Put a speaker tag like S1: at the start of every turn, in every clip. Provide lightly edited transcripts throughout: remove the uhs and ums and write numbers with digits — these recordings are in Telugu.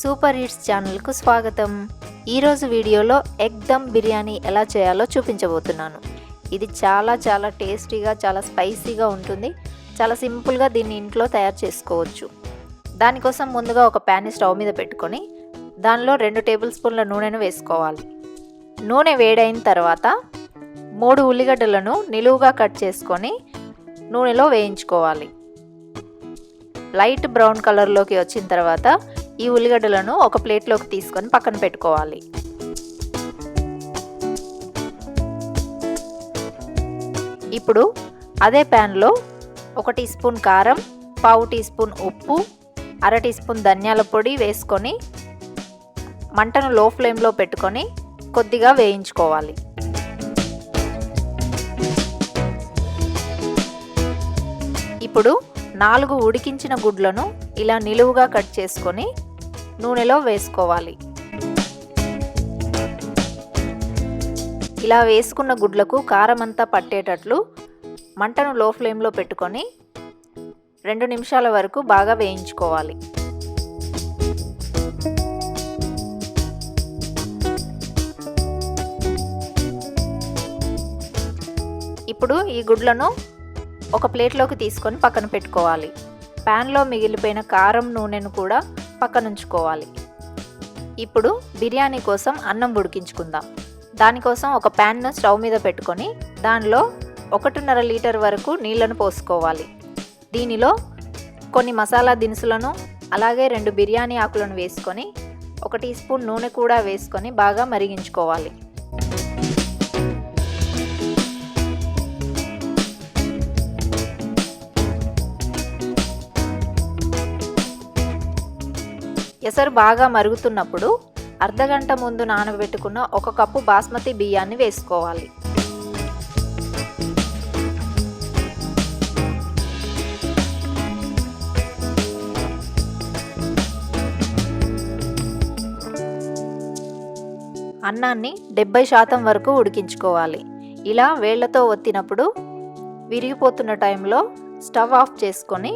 S1: సూపర్ హిట్స్ ఛానల్కు స్వాగతం. ఈరోజు వీడియోలో ఎగ్ దమ్ బిర్యానీ ఎలా చేయాలో చూపించబోతున్నాను. ఇది చాలా టేస్టీగా, చాలా స్పైసీగా ఉంటుంది. చాలా సింపుల్గా దీన్ని ఇంట్లో తయారు చేసుకోవచ్చు. దానికోసం ముందుగా ఒక ప్యాన్ స్టవ్ మీద పెట్టుకొని దానిలో 2 టేబుల్ స్పూన్ల నూనెను వేసుకోవాలి. నూనె వేడైన తర్వాత 3 ఉల్లిగడ్డలను నిలువుగా కట్ చేసుకొని నూనెలో వేయించుకోవాలి. లైట్ బ్రౌన్ కలర్లోకి వచ్చిన తర్వాత ఈ ఉల్లిగడ్డలను ఒక ప్లేట్లోకి తీసుకొని పక్కన పెట్టుకోవాలి. ఇప్పుడు అదే ప్యాన్లో 1 టీ స్పూన్ కారం, 1/2 టీ స్పూన్ ఉప్పు, 1/2 టీ స్పూన్ ధనియాల పొడి వేసుకొని మంటను లో ఫ్లేమ్లో పెట్టుకొని కొద్దిగా వేయించుకోవాలి. ఇప్పుడు 4 ఉడికించిన గుడ్లను ఇలా నిలువుగా కట్ చేసుకొని నూనెలో వేసుకోవాలి. ఇలా వేసుకున్న గుడ్లకు కారం అంతా పట్టేటట్లు మంటను లో ఫ్లేమ్లో పెట్టుకొని 2 నిమిషాల వరకు బాగా వేయించుకోవాలి. ఇప్పుడు ఈ గుడ్లను ఒక ప్లేట్లోకి తీసుకొని పక్కన పెట్టుకోవాలి. ప్యాన్లో మిగిలిపోయిన కారం నూనెను కూడా పక్కన ఉంచుకోవాలి. ఇప్పుడు బిర్యానీ కోసం అన్నం ఉడికించుకుందాం. దానికోసం ఒక ప్యాన్ను స్టవ్ మీద పెట్టుకొని దానిలో 1.5 లీటర్ వరకు నీళ్లను పోసుకోవాలి. దీనిలో కొన్ని మసాలా దినుసులను అలాగే 2 బిర్యానీ ఆకులను వేసుకొని 1 టీ స్పూన్ నూనె కూడా వేసుకొని బాగా మరిగించుకోవాలి. ఎసరు బాగా మరుగుతున్నప్పుడు అర్ధగంట ముందు నానబెట్టుకున్న 1 కప్పు బాస్మతి బియ్యాన్ని వేసుకోవాలి. అన్నాన్ని 70% వరకు ఉడికించుకోవాలి. ఇలా వేళ్లతో ఒత్తినప్పుడు విరిగిపోతున్న టైంలో స్టవ్ ఆఫ్ చేసుకొని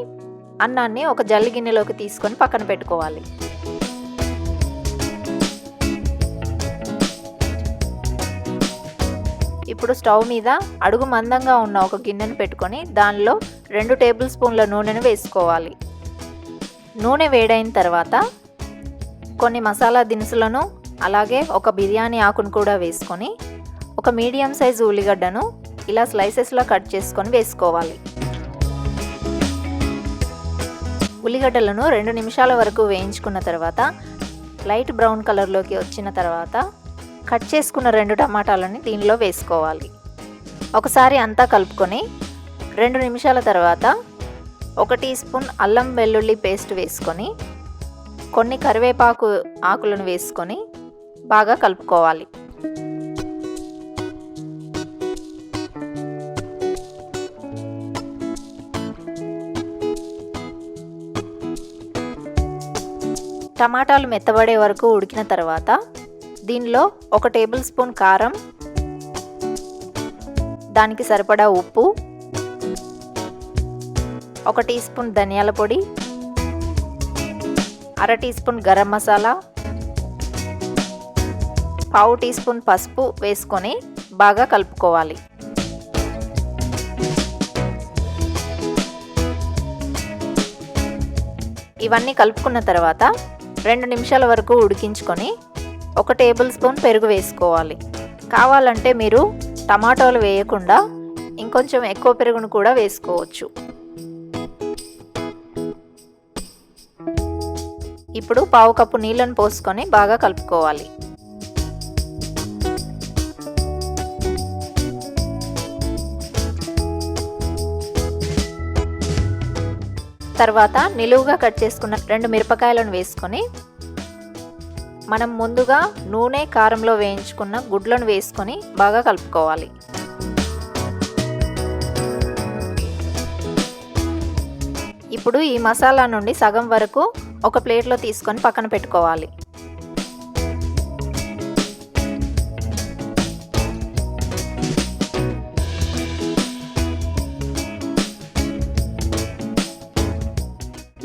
S1: అన్నాన్ని ఒక జల్లి గిన్నెలోకి తీసుకొని పక్కన పెట్టుకోవాలి. ఇప్పుడు స్టవ్ మీద అడుగు మందంగా ఉన్న ఒక గిన్నెను పెట్టుకొని దానిలో 2 టేబుల్ స్పూన్ల నూనెను వేసుకోవాలి. నూనె వేడైన తర్వాత కొన్ని మసాలా దినుసులను అలాగే ఒక బిర్యానీ ఆకును కూడా వేసుకొని ఒక మీడియం సైజు ఉల్లిగడ్డను ఇలా స్లైసెస్లో కట్ చేసుకొని వేసుకోవాలి. ఉల్లిగడ్డలను 2 నిమిషాల వరకు వేయించుకున్న తర్వాత లైట్ బ్రౌన్ కలర్లోకి వచ్చిన తర్వాత కట్ చేసుకున్న 2 టమాటాలని దీనిలో వేసుకోవాలి. ఒకసారి అంతా కలుపుకొని 2 నిమిషాల తర్వాత 1 టీ స్పూన్ అల్లం వెల్లుల్లి పేస్ట్ వేసుకొని కొన్ని కరివేపాకు ఆకులను వేసుకొని బాగా కలుపుకోవాలి. టమాటాలు మెత్తబడే వరకు ఉడికిన తర్వాత దీనిలో 1 టేబుల్ స్పూన్ కారం, దానికి సరిపడా ఉప్పు, 1 టీ స్పూన్ ధనియాల పొడి, 1/2 teaspoon garam masala, 1/2 teaspoon పసుపు వేసుకొని బాగా కలుపుకోవాలి. ఇవన్నీ కలుపుకున్న తర్వాత 2 నిమిషాల వరకు ఉడికించుకొని 1 టేబుల్ స్పూన్ పెరుగు వేసుకోవాలి. కావాలంటే మీరు టమాటాలు వేయకుండా ఇంకొంచెం ఎక్కువ పెరుగును కూడా వేసుకోవచ్చు. ఇప్పుడు 1/2 కప్పు నీళ్ళను పోసుకొని బాగా కలుపుకోవాలి. తర్వాత నిలువుగా కట్ చేసుకున్న 2 మిరపకాయలను వేసుకొని మనం ముందుగా నూనె కారంలో వేయించుకున్న గుడ్లను వేసుకొని బాగా కలుపుకోవాలి. ఇప్పుడు ఈ మసాలా నుండి సగం వరకు ఒక ప్లేట్లో తీసుకొని పక్కన పెట్టుకోవాలి.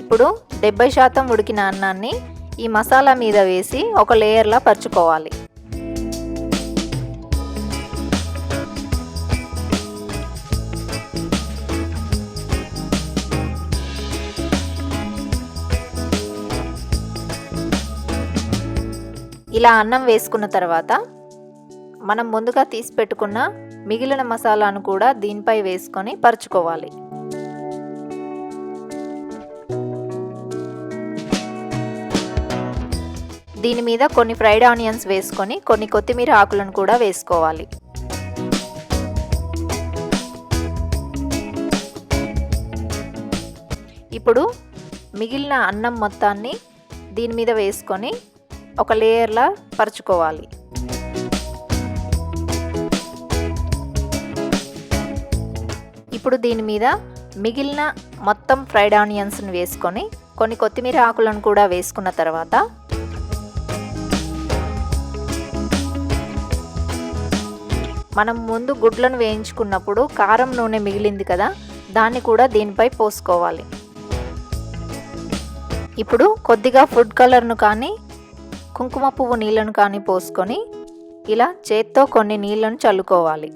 S1: ఇప్పుడు 70% ఉడికిన అన్నాన్ని ఈ మసాలా మీద వేసి ఒక లేయర్లా పరుచుకోవాలి. ఇలా అన్నం వేసుకున్న తర్వాత మనం ముందుగా తీసి పెట్టుకున్న మిగిలిన మసాలాను కూడా దీనిపై వేసుకొని పరుచుకోవాలి. దీని మీద కొన్ని ఫ్రైడ్ ఆనియన్స్ వేసుకొని కొన్ని కొత్తిమీర ఆకులను కూడా వేసుకోవాలి. ఇప్పుడు మిగిలిన అన్నం మొత్తాన్ని దీని మీద వేసుకొని ఒక లేయర్లా పరుచుకోవాలి. ఇప్పుడు దీని మీద మిగిలిన మొత్తం ఫ్రైడ్ ఆనియన్స్ని వేసుకొని కొన్ని కొత్తిమీర ఆకులను కూడా వేసుకున్న తర్వాత మనం ముందు గుడ్లను వేయించుకున్నప్పుడు కారం నూనె మిగిలింది కదా, దాన్ని కూడా దీనిపై పోసుకోవాలి. ఇప్పుడు కొద్దిగా ఫుడ్ కలర్ను కానీ కుంకుమ పువ్వు నీళ్ళను కానీ పోసుకొని ఇలా చేత్తో కొన్ని నీళ్ళను చల్లుకోవాలి.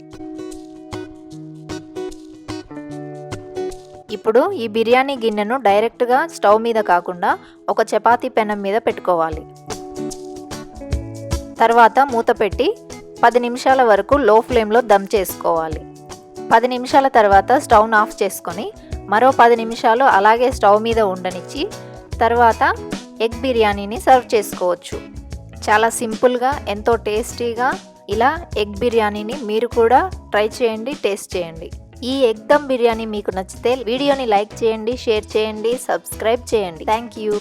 S1: ఇప్పుడు ఈ బిర్యానీ గిన్నెను డైరెక్ట్గా స్టవ్ మీద కాకుండా ఒక చపాతీ పెనం మీద పెట్టుకోవాలి. తర్వాత మూత పెట్టి 10 నిమిషాల వరకు లో ఫ్లేమ్లో దమ్ చేసుకోవాలి. 10 నిమిషాల తర్వాత స్టవ్ను ఆఫ్ చేసుకొని మరో 10 నిమిషాలు అలాగే స్టవ్ మీద ఉండనిచ్చి తర్వాత ఎగ్ బిర్యానీని సర్వ్ చేసుకోవచ్చు. చాలా సింపుల్గా ఎంతో టేస్టీగా ఇలా ఎగ్ బిర్యానీని మీరు కూడా ట్రై చేయండి, టేస్ట్ చేయండి. ఈ ఎగ్ దమ్ బిర్యానీ మీకు నచ్చితే వీడియోని లైక్ చేయండి, షేర్ చేయండి, సబ్స్క్రైబ్ చేయండి. Thank you.